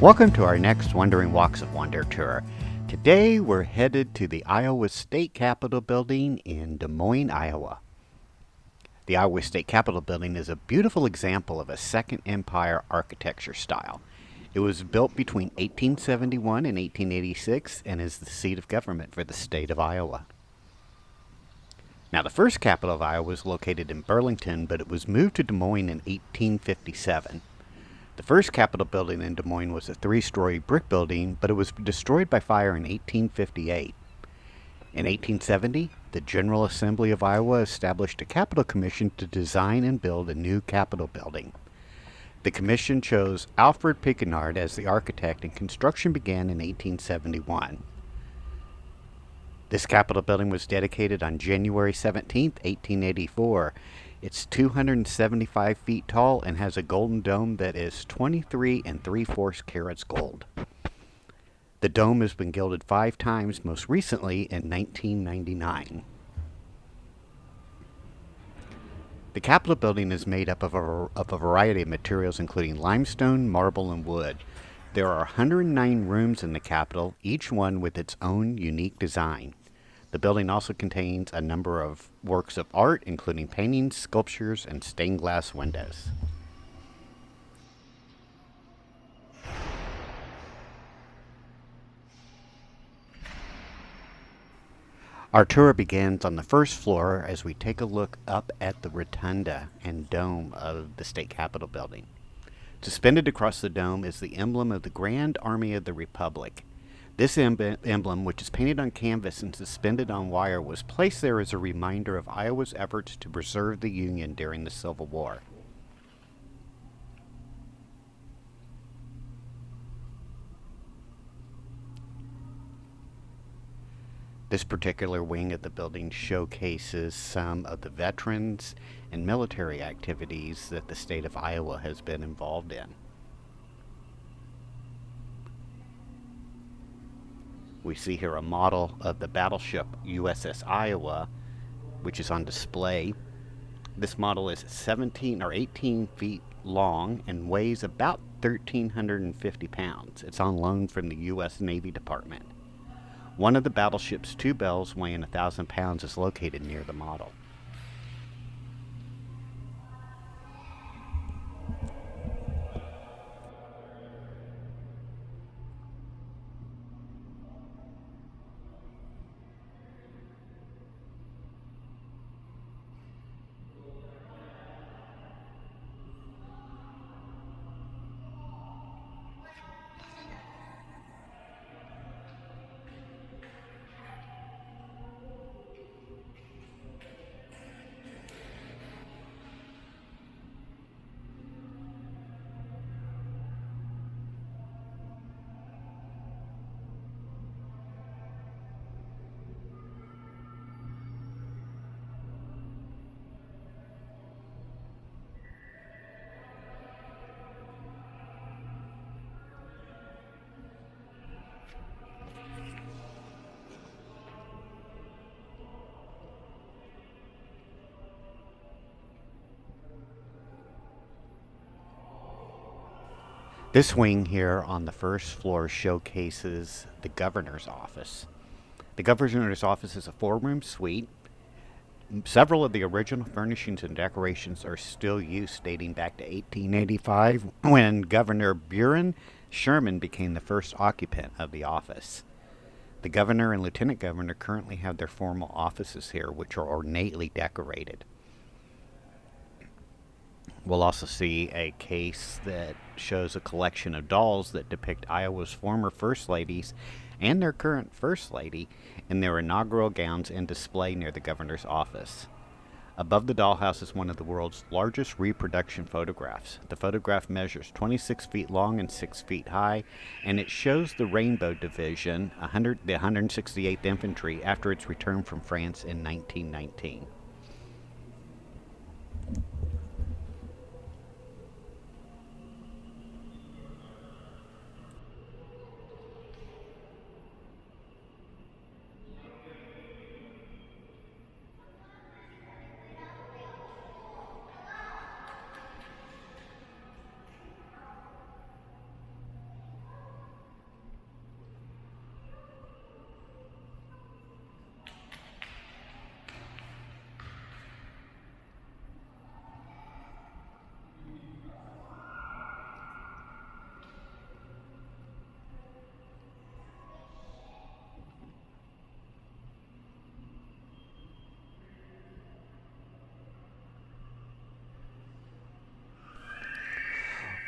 Welcome to our next Wandering Walks of Wonder tour. Today we're headed to the Iowa State Capitol building in Des Moines, Iowa. The Iowa State Capitol building is a beautiful example of a Second Empire architecture style. It was built between 1871 and 1886 and is the seat of government for the state of Iowa. Now, the first Capitol of Iowa was located in Burlington, but it was moved to Des Moines in 1857. The first Capitol building in Des Moines was a three-story brick building, but it was destroyed by fire in 1858. In 1870, the General Assembly of Iowa established a Capitol Commission to design and build a new Capitol building. The commission chose Alfred Piquenard as the architect, and construction began in 1871. This Capitol building was dedicated on January 17, 1884. It's 275 feet tall and has a golden dome that is 23 3/4 carats gold. The dome has been gilded 5 times, most recently in 1999. The Capitol building is made up of a variety of materials, including limestone, marble, and wood. There are 109 rooms in the Capitol, each one with its own unique design. The building also contains a number of works of art, including paintings, sculptures, and stained glass windows. Our tour begins on the first floor as we take a look up at the rotunda and dome of the State Capitol building. Suspended across the dome is the emblem of the Grand Army of the Republic. This emblem, which is painted on canvas and suspended on wire, was placed there as a reminder of Iowa's efforts to preserve the Union during the Civil War. This particular wing of the building showcases some of the veterans and military activities that the state of Iowa has been involved in. We see here a model of the battleship USS Iowa, which is on display. This model is 17 or 18 feet long and weighs about 1,350 pounds. It's on loan from the U.S. Navy Department. One of the battleship's 2 bells weighing 1,000 pounds is located near the model. This wing here on the first floor showcases the governor's office. The governor's office is a 4-room suite. Several of the original furnishings and decorations are still used, dating back to 1885, when Governor Buren Sherman became the first occupant of the office. The governor and lieutenant governor currently have their formal offices here, which are ornately decorated. We'll also see a case that shows a collection of dolls that depict Iowa's former First Ladies and their current First Lady in their inaugural gowns in display near the governor's office. Above the dollhouse is one of the world's largest reproduction photographs. The photograph measures 26 feet long and 6 feet high, and it shows the Rainbow Division, the 168th Infantry, after its return from France in 1919.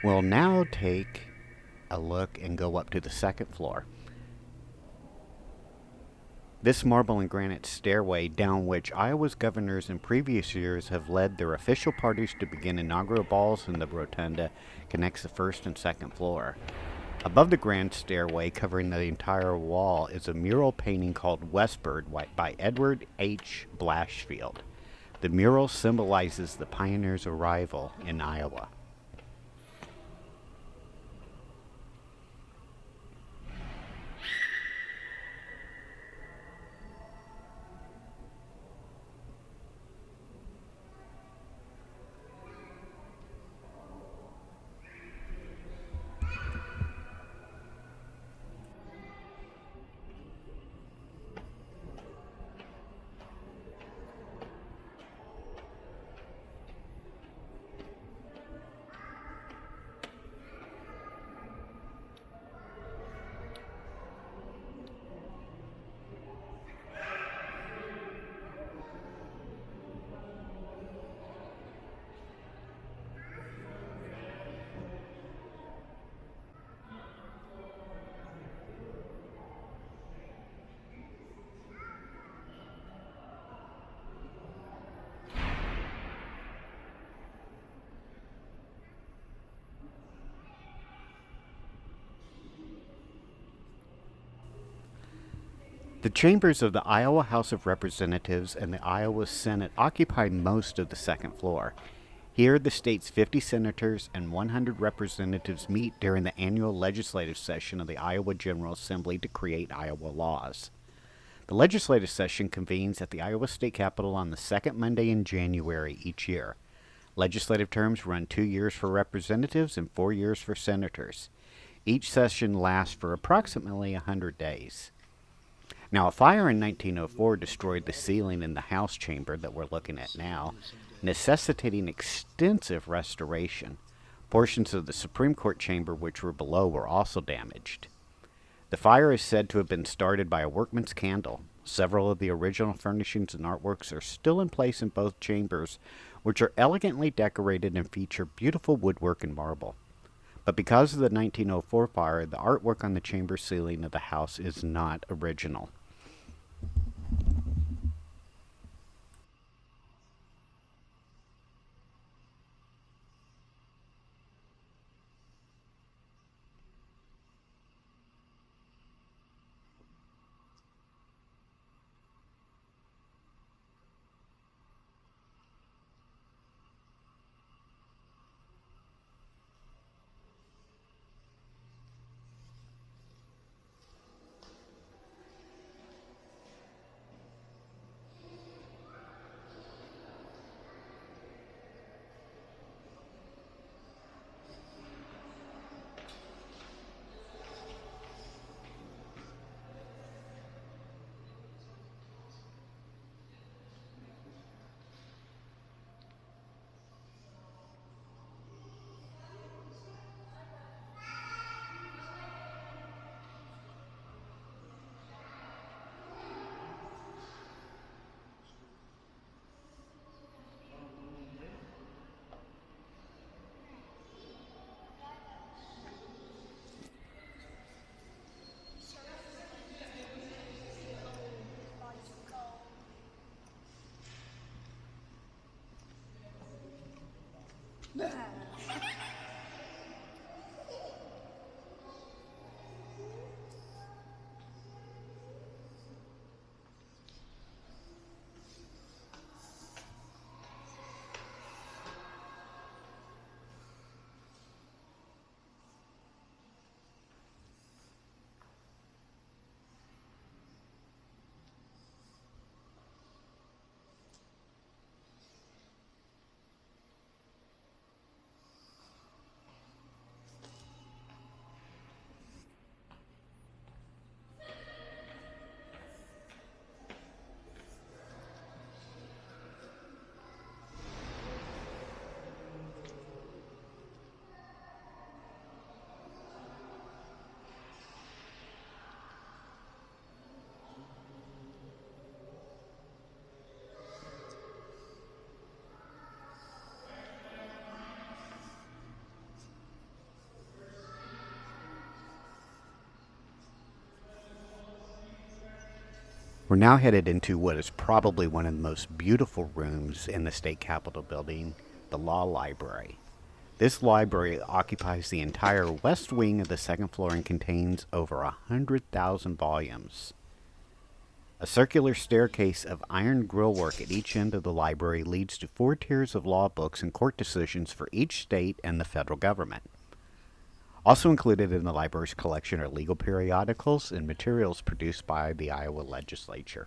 We'll now take a look and go up to the second floor. This marble and granite stairway down which Iowa's governors in previous years have led their official parties to begin inaugural balls in the rotunda connects the first and second floor. Above the grand stairway, covering the entire wall, is a mural painting called Westward by Edward H. Blashfield. The mural symbolizes the pioneers' arrival in Iowa. The chambers of the Iowa House of Representatives and the Iowa Senate occupy most of the second floor. Here, the state's 50 senators and 100 representatives meet during the annual legislative session of the Iowa General Assembly to create Iowa laws. The legislative session convenes at the Iowa State Capitol on the second Monday in January each year. Legislative terms run 2 years for representatives and 4 years for senators. Each session lasts for approximately 100 days. Now, a fire in 1904 destroyed the ceiling in the House chamber that we're looking at now, necessitating extensive restoration. Portions of the Supreme Court chamber which were below were also damaged. The fire is said to have been started by a workman's candle. Several of the original furnishings and artworks are still in place in both chambers, which are elegantly decorated and feature beautiful woodwork and marble. But because of the 1904 fire, the artwork on the chamber ceiling of the house is not original. We're now headed into what is probably one of the most beautiful rooms in the state capitol building, the law library. This library occupies the entire west wing of the second floor and contains over 100,000 volumes. A circular staircase of iron grillwork at each end of the library leads to 4 tiers of law books and court decisions for each state and the federal government. Also included in the library's collection are legal periodicals and materials produced by the Iowa legislature.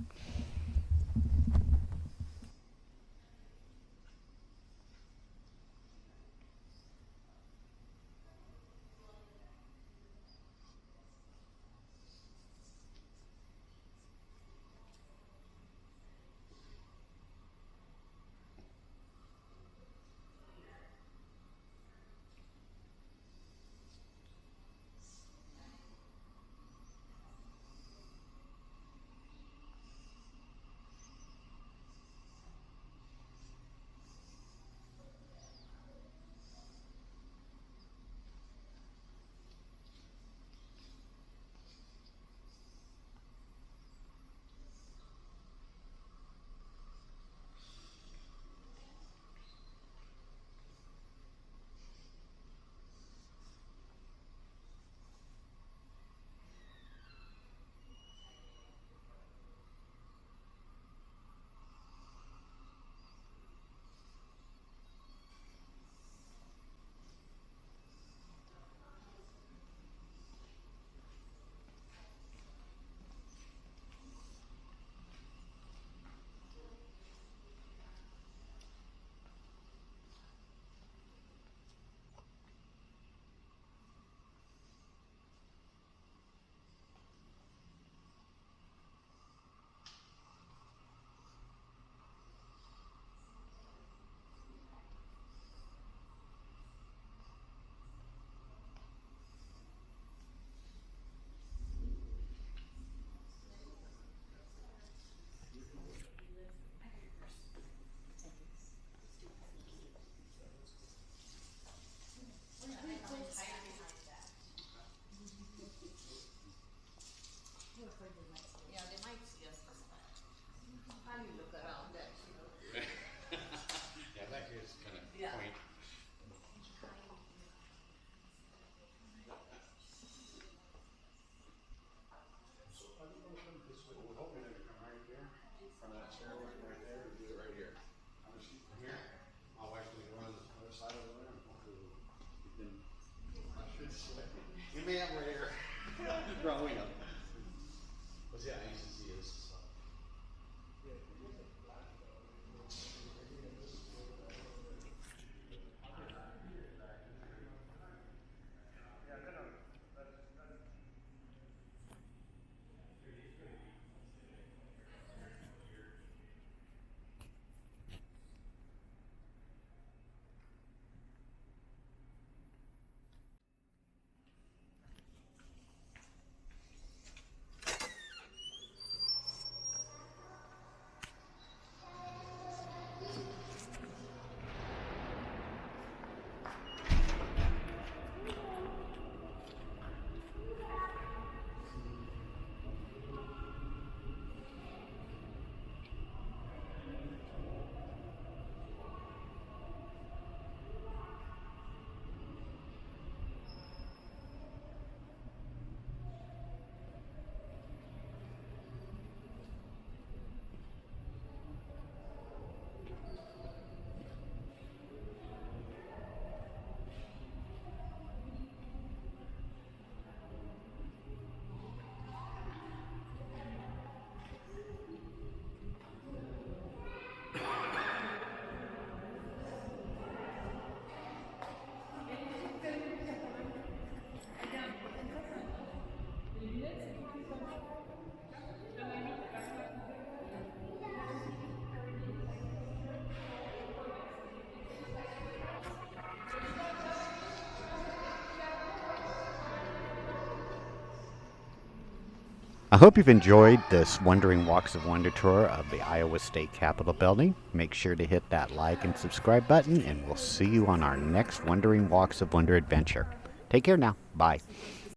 I hope you've enjoyed this Wandering Walks of Wonder tour of the Iowa State Capitol building. Make sure to hit that like and subscribe button, and we'll see you on our next Wandering Walks of Wonder adventure. Take care now. Bye.